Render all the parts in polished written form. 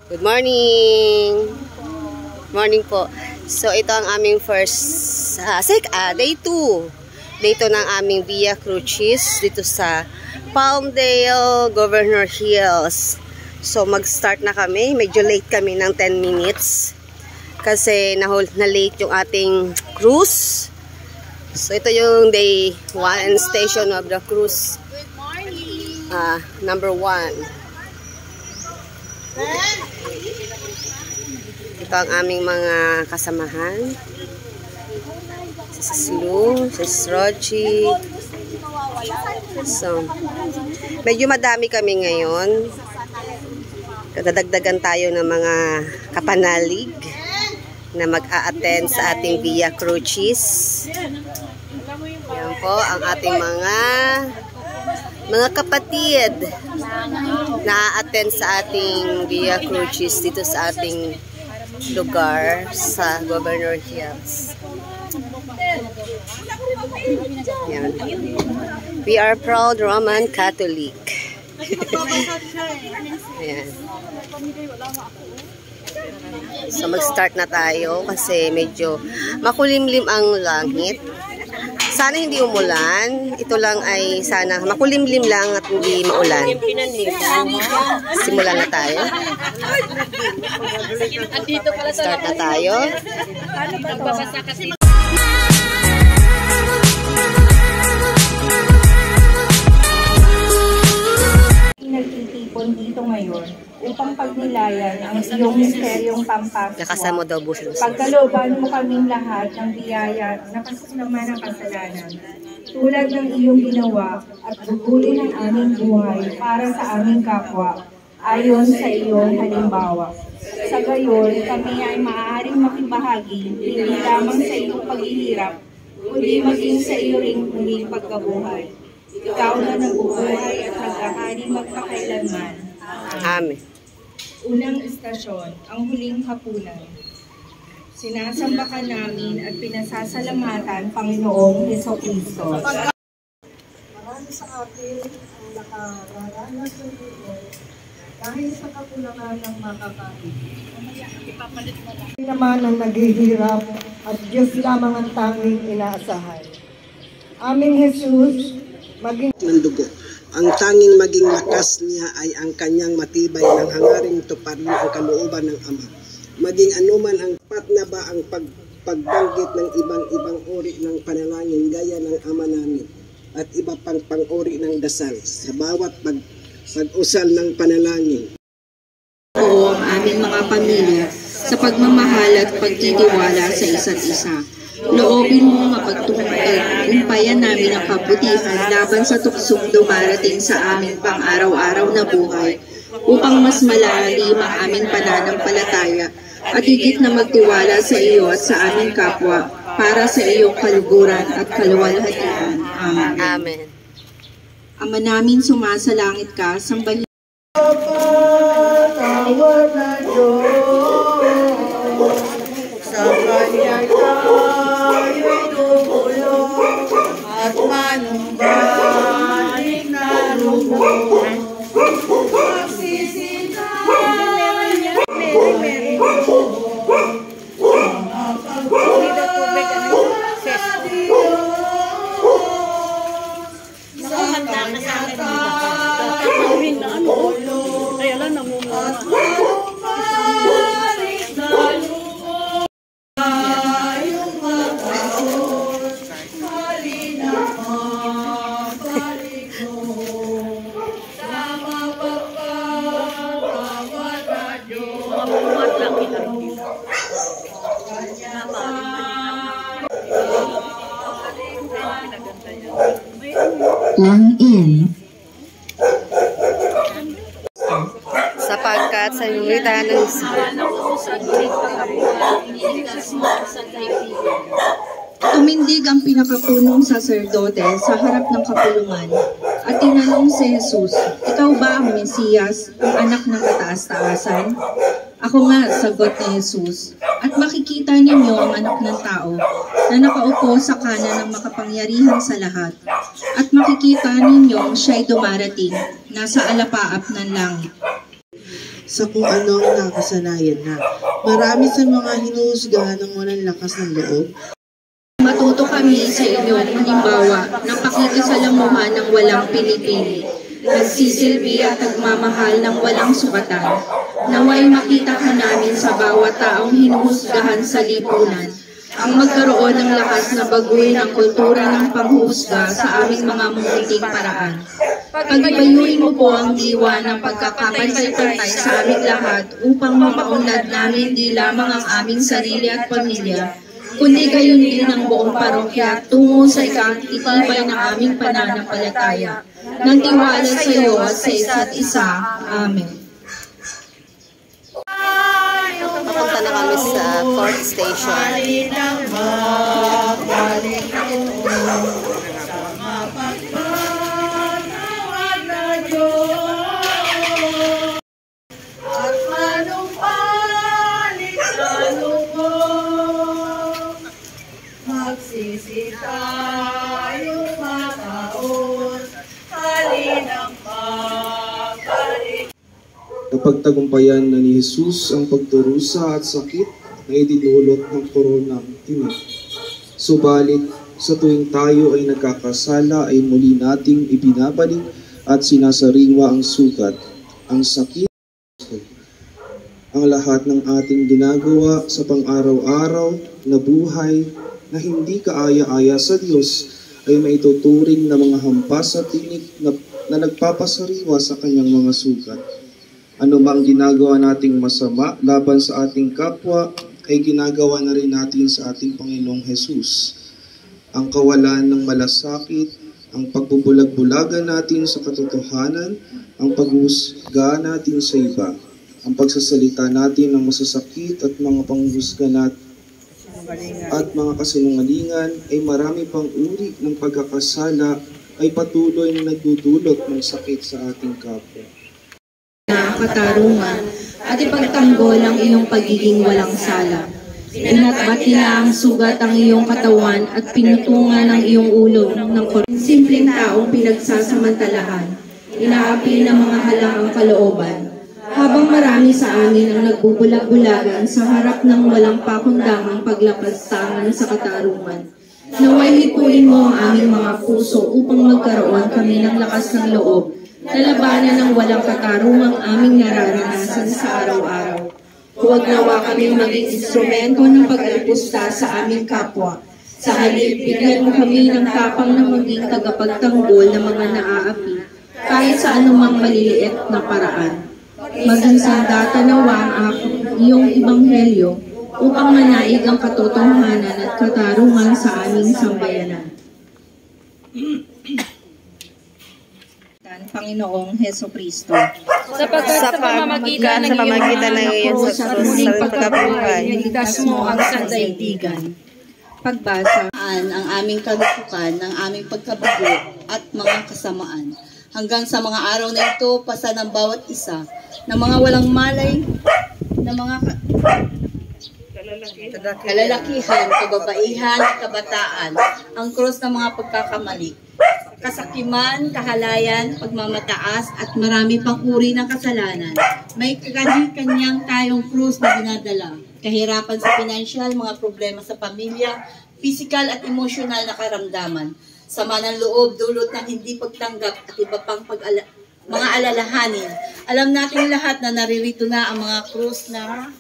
Good morning! Morning po. So, ito ang aming first, day 2. Day 2 ng aming Via Crucis dito sa Palmdale, Governor Hills. So, mag-start na kami. Medyo late kami ng 10 minutes. Kasi na-late yung ating cruise. So, ito yung day 1 station of the cruise. Good morning! Number 1. Ito ang aming mga kasamahan. Si Lou, si Rochi. So, medyo madami kami ngayon. Dadagdagan tayo ng mga kapanalig na mag-a-attend sa ating Via Crucis. Yan po ang ating mga kapatid na attend sa ating Via Crucis dito sa ating lugar sa Governor Hills. Yan. We are proud Roman Catholic. Ayan. So mag-start na tayo kasi medyo makulimlim ang langit. Sana hindi umulan. Ito lang ay sana makulimlim lang at hindi maulan. Simulan na tayo. Start na tayo. Nagtitipon dito ngayon upang pagnilayan ang iyong misteryong pampaswa. Nakasama daw buso. Pagkalooban mo kaming lahat ng biyaya na kasama ng kasalanan, tulad ng iyong ginawa at bugulin ang aming buhay para sa aming kapwa, ayon sa iyong halimbawa. Sa gayon, kami ay maaaring makibahagi hindi lamang sa iyong paghihirap, kundi maging sa iyo ring muling pagkabuhay. Ikaw na nabubuhay at nag-ahari magpakailanman. Amen. Unang istasyon, ang huling hapunan. Sinasamba ka namin at pinasasalamatan, Panginoong Jesucristo. Marami sa atin ang nakararanas ng Diyos dahil sa kakulangan ng makakain. Hindi naman ang naghihirap at Diyos lamang ang tanging inaasahan. Aming Jesus, maging ng dugo. Ang tanging maging lakas niya ay ang kanyang matibay ng hangaring tuparin ang kalooban ng Ama. Maging anuman ang pat na ba ang pagbanggit ng ibang uri ng panalangin gaya ng Ama namin at iba pang pang-uri ng dasal sa bawat pag-usal ng panalangin. Oo, ang aming mga pamilya sa pagmamahal at pagtitiwala sa isa't isa. Loobin mo mapagtumpayan namin ang kabutihan laban sa tuksong dumarating sa aming pang-araw-araw na buhay upang mas malalim ang aming pananampalataya at higit na magtiwala sa iyo at sa aming kapwa para sa iyong kaluguran at kaluwalhatian. Amen. Amen. Ama namin sumasalangit ka, sambahin tawag na Diyos sa kanya'y tayo'y tumulong at manumbalik na lubog. Magsisinayan Mary mga pagpapalala sa Diyos sa kanya'y tayo'y tumulong at manumbalik na lubog. Tayong mag-aos, halina mabalik mo. Sa mapagpapawat na Diyos, lang in. Sapagkat sa imita ng Tumindig ang pinakapunong saserdote sa harap ng kapulungan at tinanong si Jesus, "Ikaw ba ang Mesiyas, ang anak ng kataas-taasan?" "Ako nga," sagot ni Jesus. "At makikita ninyo ang anak ng tao na nakaupo sa kanan ng makapangyarihan sa lahat. At makikita ninyong siya'y dumarating, nasa alapaap ng langit." sa kung ano ang nakasanayan na. Marami sa mga hinuhusgahan ng walang lakas ng loob. Matuto kami sa inyong halimbawa ng pakikisalamuhan ng walang pinipili, nagsisilbi at nagmamahal ng walang sukatan. Naway makita ka namin sa bawat taong hinuhusgahan sa lipunan ang magkaroon ng lakas na baguhin ang kultura ng panghusga sa aming mga munting paraan. Pagpayuhin mo po ang diwa ng pagkakapantay-pantay sa aming lahat upang mapaunlad namin di lamang ang aming sarili at pamilya, kundi gayon din ang buong parokya tungo sa ikatitibay ng aming pananampalataya. Nang tiwala sa iyo at sa isa't isa. Amen. Papunta na kami sa 4th station. Napagtagumpayan na ni Jesus ang pagdurusa at sakit na idinulot ng koronang tinik. Subalit, sa tuwing tayo ay nagkakasala ay muli nating ibinabalik at sinasariwa ang sugat, ang sakit, ang lahat ng ating ginagawa sa pang-araw-araw na buhay na hindi kaaya-aya sa Diyos ay maituturing na mga hampas at tinik na nagpapasariwa sa kanyang mga sugat. Ano mang ginagawa nating masama laban sa ating kapwa, ay ginagawa na rin natin sa ating Panginoong Jesus. Ang kawalan ng malasakit, ang pagbubulag-bulagan natin sa katotohanan, ang paghusga natin sa iba, ang pagsasalita natin ng masasakit at mga panghusga at mga kasinungalingan ay marami pang uri ng pagkakasala ay patuloy na nagdudulot ng sakit sa ating kapwa. Katarungan at ipagtanggol ang iyong pagiging walang sala. Inatbat nila ang sugat ang iyong katawan at pinutungan ang iyong ulo ng simpleng taong pinagsasamantalahan. Inaapi ng mga halangang kalooban. Habang marami sa amin ang nagbubulag-bulagan sa harap ng walang pakundangang paglapastangan sa katarungan. Naway hituin mo ang aming mga puso upang magkaroon kami ng lakas ng loob na labanan ng walang katarungang aming nararanasan sa araw-araw. Huwag nawa kaming maging instrumento ng pag-alipusta sa aming kapwa. Sa halip, bigyan mo kami ng tapang na maging tagapagtanggol ng mga naaapi kahit sa anumang maliliit na paraan. Maging sandata nawa ang iyong ebanghelyo upang manaig ang katotohanan at katarungan sa aming sambayanan. Panginoong Heso Kristo. Sa pamamagitan ng iyong sa pagkabuhay, niligtas mo ang sandaigdigan. Pagbasa. Ang aming kalupukan, ng aming pagkabigo at mga kasamaan. Hanggang sa mga araw na ito, pasa ng bawat isa, ng mga walang malay, ng mga kalalakihan, kababaihan, kabataan, ang krus ng mga pagkakamali, kasakiman, kahalayan, pagmamataas, at marami pang uri ng kasalanan. May kanya-kanyang tayong krus na dinadala. Kahirapan sa pinansyal, mga problema sa pamilya, pisikal at emosyonal na karamdaman. Sama ng loob, dulot ng hindi pagtanggap at iba pang mga alalahanin. Alam natin lahat na naririto na ang mga krus na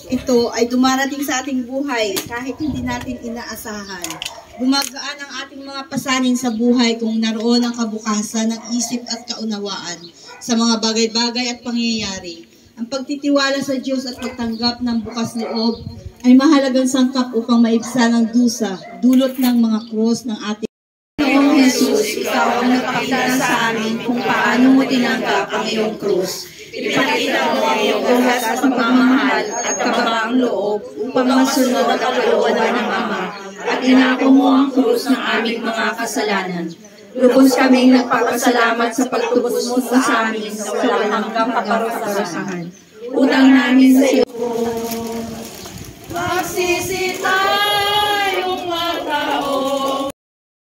ito ay dumarating sa ating buhay kahit hindi natin inaasahan. Gumagaan ang ating mga pasanin sa buhay kung naroon ang kabukasan ng isip at kaunawaan sa mga bagay-bagay at pangyayari. Ang pagtitiwala sa Diyos at pagtanggap ng bukas loob ay mahalagang sangkap upang maibsan ang dusa, dulot ng mga krus ng ating Panginoong Jesus, ikaw ang nagpakita sa amin kung paano mo tinanggap ang iyong krus. Ipakita mo ang iyong oras at pagmamahal at kababaang loob upang masunod ang kalooban ng Ama at inako mo ang krus ng aming mga kasalanan. Lubos kaming nagpapasalamat sa pagtubos mo sa amin sa walang hanggang pagpaparusahan. Utang namin sa iyo. Magsisita yung mga tao,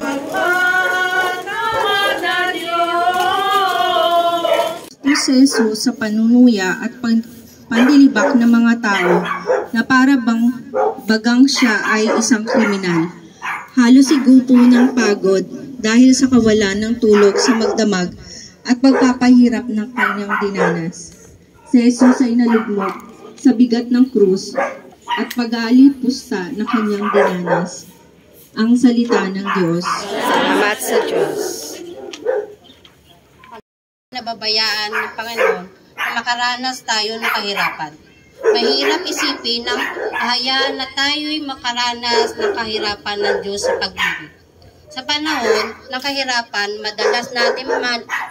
magpanawa na Diyos. Sa si Jesus sa panunuya at pandilibak ng mga tao na para bang bagang siya ay isang kriminal. Halos igupo ng pagod dahil sa kawalan ng tulog sa magdamag at pagpapahirap ng kanyang dinanas. Si Jesus ay nalugmok sa bigat ng krus at pag-aalipusta na kanyang dinanas. Ang salita ng Diyos. Salamat sa Diyos. Nababayaan ng Panginoon na makaranas tayo ng kahirapan. Mahirap isipin na hayaan na tayo'y makaranas ng kahirapan ng Diyos sa pag-ibig. Sa panahon ng kahirapan, madalas natin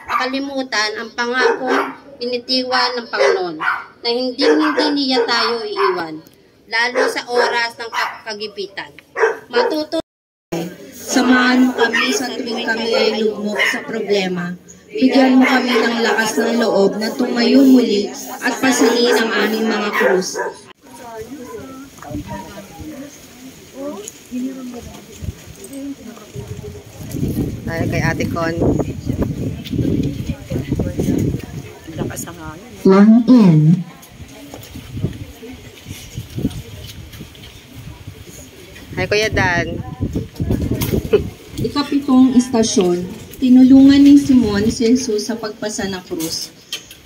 makalimutan ang pangakong binitiwan ng Panginoon na hindi niya tayo iiwan, lalo sa oras ng kagipitan. Samahan mo kami sa tuwing kami ay lugmok sa problema. Bigyan mo kami ng lakas ng loob na tumayo muli at pasanin ang aming mga krus. Tayo kay Ate Con. One in. Hi, Kuya Dan. Ikapitong istasyon, tinulungan ni Simon si Jesus sa pagpasa ng krus.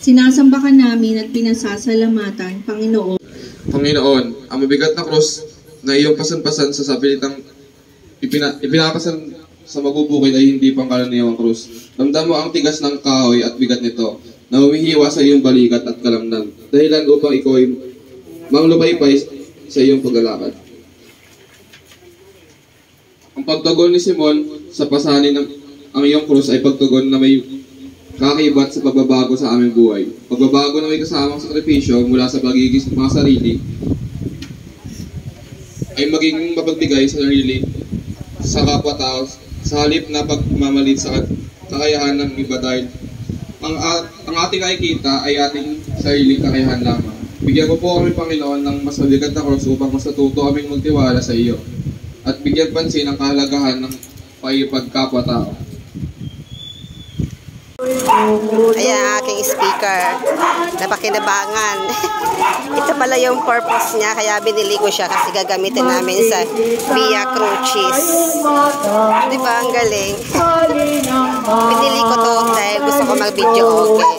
Sinasambakan namin at pinasasalamatan, Panginoon. Panginoon, ang mabigat na krus na iyong pasan-pasan sa sapilitang ipinapasan sa magubukid ay hindi pangkaraniwang krus. Ramdam mo ang tigas ng kahoy at bigat nito na humihiwa sa iyong balikat at kalamnan, dahilan upang ikaw ay manglupaipay sa iyong paglalakad. Ang pagtugon ni Simon sa pasanin ng ang iyong krus ay pagtugon na may kakibat sa pagbabago sa aming buhay. Pagbabago na may kasamang sakripisyo mula sa pagiging mga sarili ay maging mapagbigay sa sarili sa kapwa-tao sa halip na pagmamalit sa kakayahan ng iba dahil ang ating nakikita ay ating sariling kakayahan lamang. Bigyan mo po kami, Panginoon, ng mas mabigat na krus upang mas natuto kaming magtiwala sa iyo at bigyan pansin ang kahalagahan ng pagkapwa-tao. Ayan ang aking speaker. Napakinabangan. Ito pala yung purpose niya, kaya binili ko siya kasi gagamitin namin sa Via Crucis. Di ba? Ang galing. Binili ko to dahil gusto ko mag-video okay.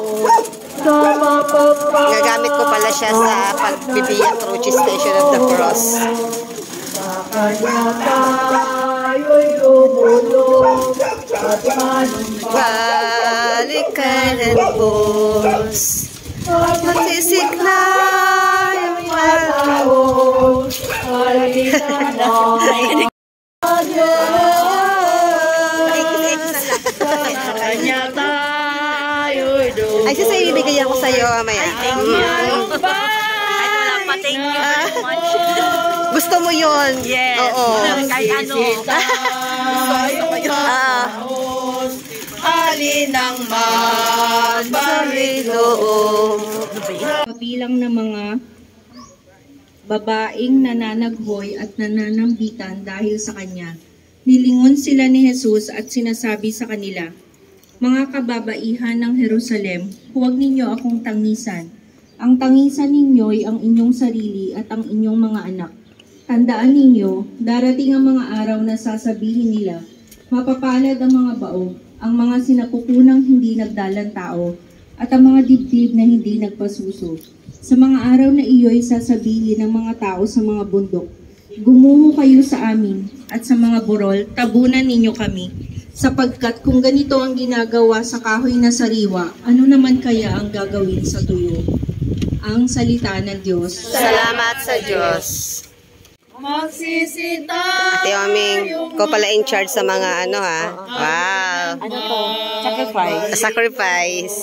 Gagamit ko pala siya sa pag-Via Crucis Station of the Cross. Balik ka ng Diyos, magsisigla yung panahon. Ay, sasay, ibigay ako sa'yo mamaya. Thank you. Ay, wala pa. Thank you so much. Gusto mo yun? Yes. Oo. Kahit ano. Gusto ko yun. Alinang man Panginoon. Kabilang ng mga babaeng nananaghoy at nananambitan dahil sa kanya. Nilingon sila ni Jesus at sinasabi sa kanila, "Mga kababaihan ng Jerusalem, huwag ninyo akong tangisan. Ang tangisan ninyo ay ang inyong sarili at ang inyong mga anak. Tandaan ninyo, darating ang mga araw na sasabihin nila, mapapalad ang mga baog, ang mga sinapupunang hindi nagdalang tao, at ang mga dibdib na hindi nagpasuso. Sa mga araw na iyo'y sasabihin ng mga tao sa mga bundok, gumuho kayo sa amin, at sa mga burol, tabunan ninyo kami. Sapagkat kung ganito ang ginagawa sa kahoy na sariwa, ano naman kaya ang gagawin sa tuyo?" Ang salita ng Diyos. Salamat sa Diyos. magsisita. Ate Oming, ko pala in charge sa mga ano ha. Wow. Ano to? Sacrifice. Sacrifice.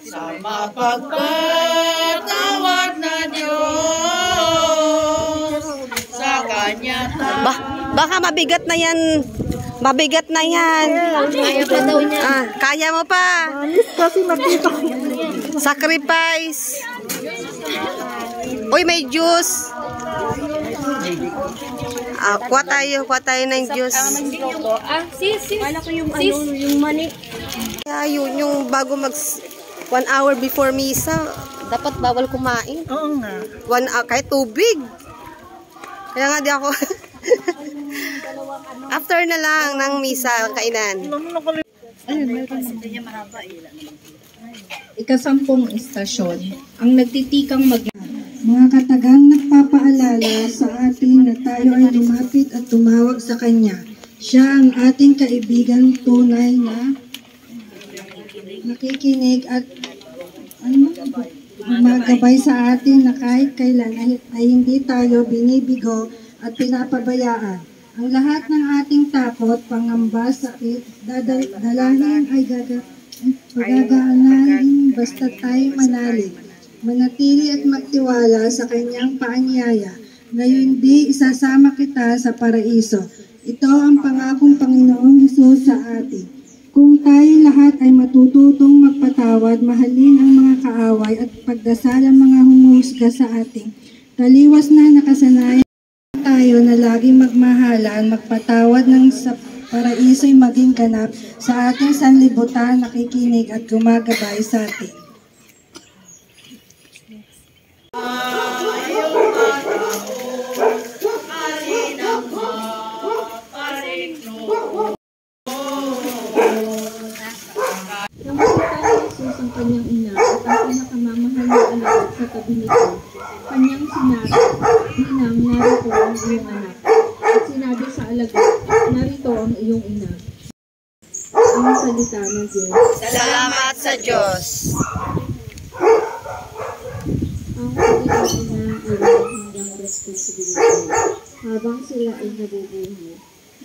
Sa mapagpatawad na Diyos sa Kanya Baka mabigat na yan. Mabigat na yan. Kaya pa daw niya. Kaya mo pa. Sacrifice. Uy, may juice. Kuha tayo ng juice. Sis. Wala ko yung ano, yung mani. Kaya yun, yung bago 1 hour before misa, dapat bawal kumain. Oo nga. 1 hour, kahit tubig. Kaya nga di ako. After na lang ng misa, kainan. Ika-10 istasyon, ang nagtitikang mga katagang nagpapaalala sa atin na tayo ay lumapit at tumawag sa Kanya. Siya ang ating kaibigan tunay na nakikinig at magabay sa atin na kahit kailan ay hindi tayo binibigo at pinapabayaan. Ang lahat ng ating takot, pangamba, sakit, dalahin ay pagagaanan basta tayo manalig, manatili at magtiwala sa Kanyang paanyaya, ngayon di isasama kita sa paraiso. Ito ang pangakong Panginoong Hesus sa atin. Kung tayo lahat ay matututong magpatawad, mahalin ang mga kaaway at pagdasal ang mga humuhusga sa ating taliwas na nakasanayan tayo na laging magmahalan, magpatawad ng sa paraiso'y maging ganap sa ating sanlibutan, nakikinig at gumagabay sa atin. Ang kanyang ina at ang pinakamamahal na alagad sa tabi nito. Kanyang sinabi, Ninang, narito ang iyong anak. At sinabi sa alagad, narito ang iyong ina. Ang salita ng Diyos. Salamat sa Diyos. Ang kanilang ina ay walang hanggang responsibilidad habang sila ay nabubuhay.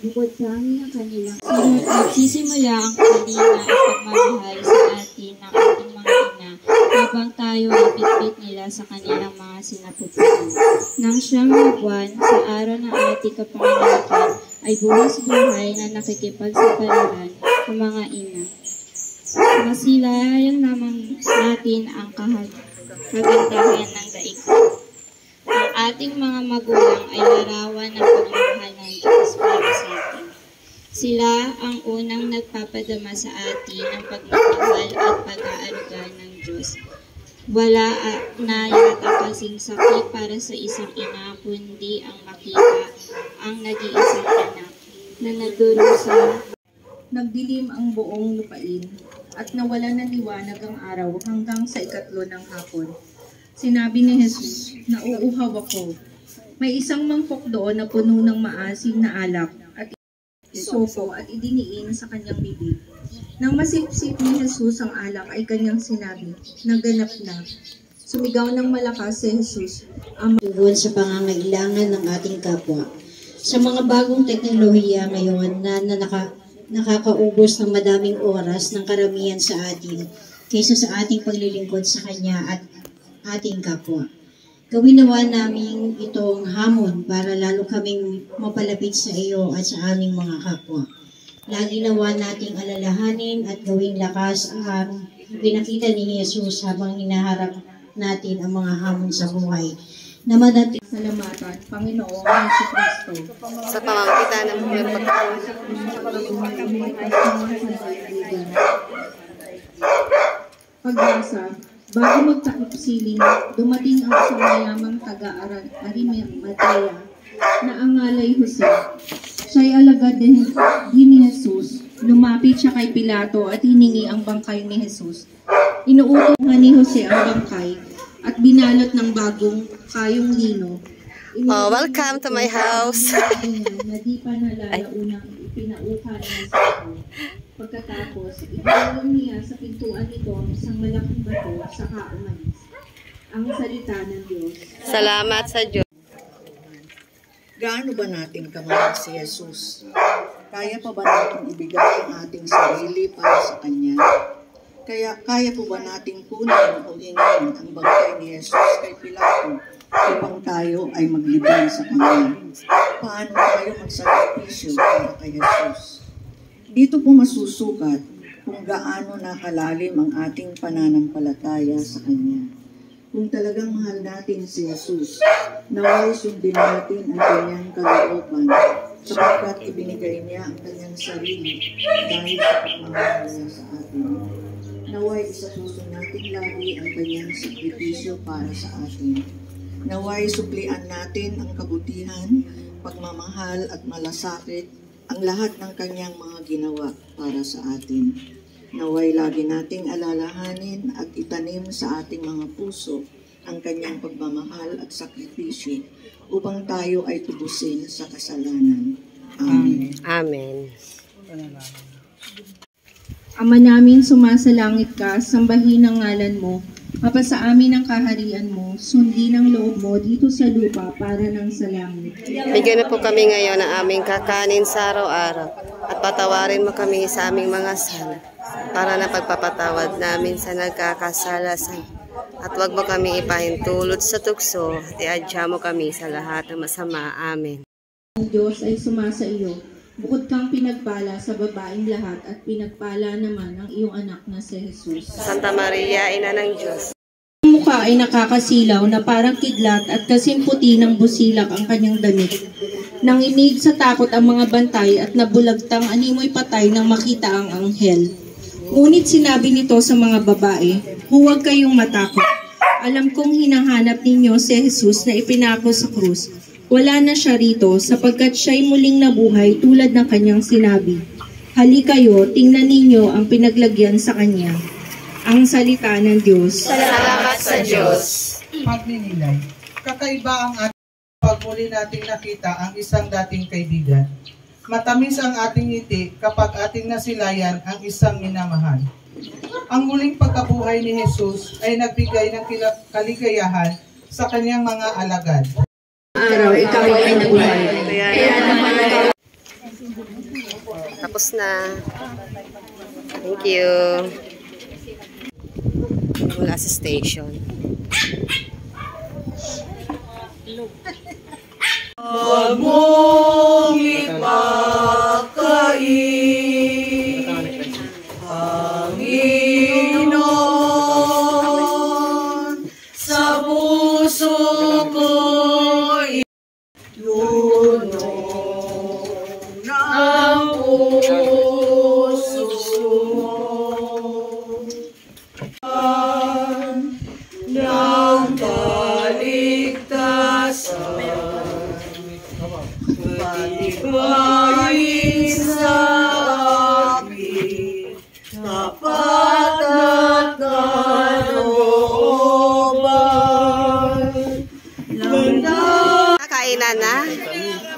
Bukod sa ang kanilang nagsisimula ang kanina at pagmamahal sa atin ng ating mga ina habang tayo ay bitbit nila sa kanilang mga sinapupunan. Nang siyang buwan sa araw ng ating kapanganakan ay buwas buhay na nakikipagsapalaran ng mga ina. Masilayan naman natin ang kagandahan ng daigdig. Ang ating mga magulang ay larawan ng pagmamahal ng Diyos para sa atin. Sila ang unang nagpapadama sa atin ng pagmamahal at pag-aaruga ng Diyos. Wala na yata kasing sakit para sa isang ina, kundi ang makita ang nag-iisang anak na nagdurusa. Nagdilim ang buong lupain at nawalan ng liwanag ang araw hanggang sa 3 ng hapon. Sinabi ni Jesus, nauuhaw ako. May isang mangkok doon na puno ng maasim na alak at isopo at idiniin sa kanyang bibig. Nang masipsip ni Jesus ang alak ay kanyang sinabi, naganap na. Sumigaw ng malakas si Jesus, ang tugon sa pangangailangan ng ating kapwa. Sa mga bagong teknolohiya ngayon na nakakaubos ng madaming oras ng karamihan sa atin kaysa sa ating paglilingkod sa Kanya at ating kapwa. Gawin nawa namin itong hamon para lalo kaming mapalapit sa iyo at sa aming mga kapwa. Lagi nawa nating alalahanin at gawing lakas ang pinakita ni Jesus habang hinaharap natin ang mga hamon sa buhay. Na manatili salamatan, Panginoong Jesucristo. Sa pamamagitan ng mga pagbasa. Bago magtakip siling, dumating ang isang mayamang taga-Arimatea na ang ngalay Jose. Siya'y alagad din ni Jesus. Lumapit siya kay Pilato at hiningi ang bangkay ni Jesus. Inuuto nga ni Jose ang bangkay at binalot ng bagong kayong lino. welcome to my house. Na di pa nalalaunang ipinauka niya sa ako. Pagkatapos, ibalong niya sa pintuan nito ang isang malaking bato saka umalis. Ang salita ng Diyos. Salamat sa Diyos. Gaano ba natin kamahal si Jesus? Kaya pa ba natin ibigay ang ating sarili para sa Kanya? Kaya po ba nating kunin o hingin ang bangkay ni Jesus kay Pilato upang tayo ay maglibing sa Kanya? Paano tayo magsakripisyo para kay Jesus? Dito po masusukat kung gaano nakalalim ang ating pananampalataya sa Kanya. Kung talagang mahal natin si Jesus, naway sundin natin ang Kanyang kalooban sapagkat ibinigay niya ang Kanyang sarili dahil sa pagmamahal niya sa atin. Naway sa puso natin lagi ang kanyang sakripisyo para sa atin. Naway suplian natin ang kabutihan, pagmamahal at malasakit, ang lahat ng kanyang mga ginawa para sa atin. Naway lagi nating alalahanin at itanim sa ating mga puso ang kanyang pagmamahal at sakripisyo upang tayo ay tubusin sa kasalanan. Amen. Amen. Ama namin, sumasalangit ka, sambahin ang ngalan mo, mapasa amin ang kaharian mo, sundin ang loob mo dito sa lupa para ng sa langit. Bigyan na po kami ngayon ng aming kakanin sa araw-araw at patawarin mo kami sa aming mga sala para na pagpapatawad namin sa nagkakasala sa at huwag mo kami ipahintulot sa tukso at iadya mo kami sa lahat ng masama. Amen. Ang Diyos ay sumasa iyo. Bukod kang pinagpala sa babaeng lahat at pinagpala naman ang iyong anak na si Jesus. Santa Maria, Ina ng Diyos. Ang mukha ay nakakasilaw na parang kidlat at kasimputi ng busilak ang kanyang damit. Nanginig sa takot ang mga bantay at nabulagtang animoy patay nang makita ang anghel. Ngunit sinabi nito sa mga babae, huwag kayong matakot. Alam kong hinahanap ninyo si Jesus na ipinako sa krus. Wala na siya rito sapagkat siya'y muling nabuhay tulad ng kanyang sinabi. Hali kayo, tingnan ninyo ang pinaglagyan sa kanya. Ang salita ng Diyos. Salamat sa Diyos. Pagninilay. Kakaiba ang ating pag muli nating nakita ang isang dating kaibigan. Matamis ang ating ngiti kapag ating nasilayan ang isang minamahal. Ang muling pagkabuhay ni Jesus ay nagbigay ng kaligayahan sa kanyang mga alagad. Araw, ikaw ay nabuhay. Kaya naman Tapos na. Thank you. Mula sa station. Huwag mong ipakain ang Panginoon sa puso ko. Lunong ng puso ng kaligtasan. Patibayin sa akin, tapat at kalooban. Kainan na.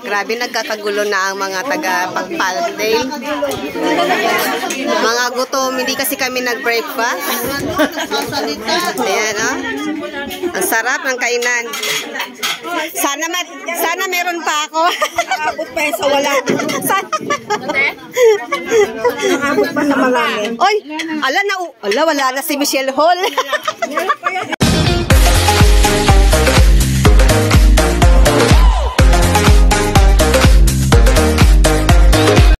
Grabe, nagkakagulo na ang mga taga-Pagpaldale. Mga gutom, hindi kasi kami nag-breakfast. Ayan, oh. Ang sarap ng kainan. Sana meron pa ako. Nakabot pa sa wala. Nakabot pa sa marami. Oy, wala na si Michelle Hall.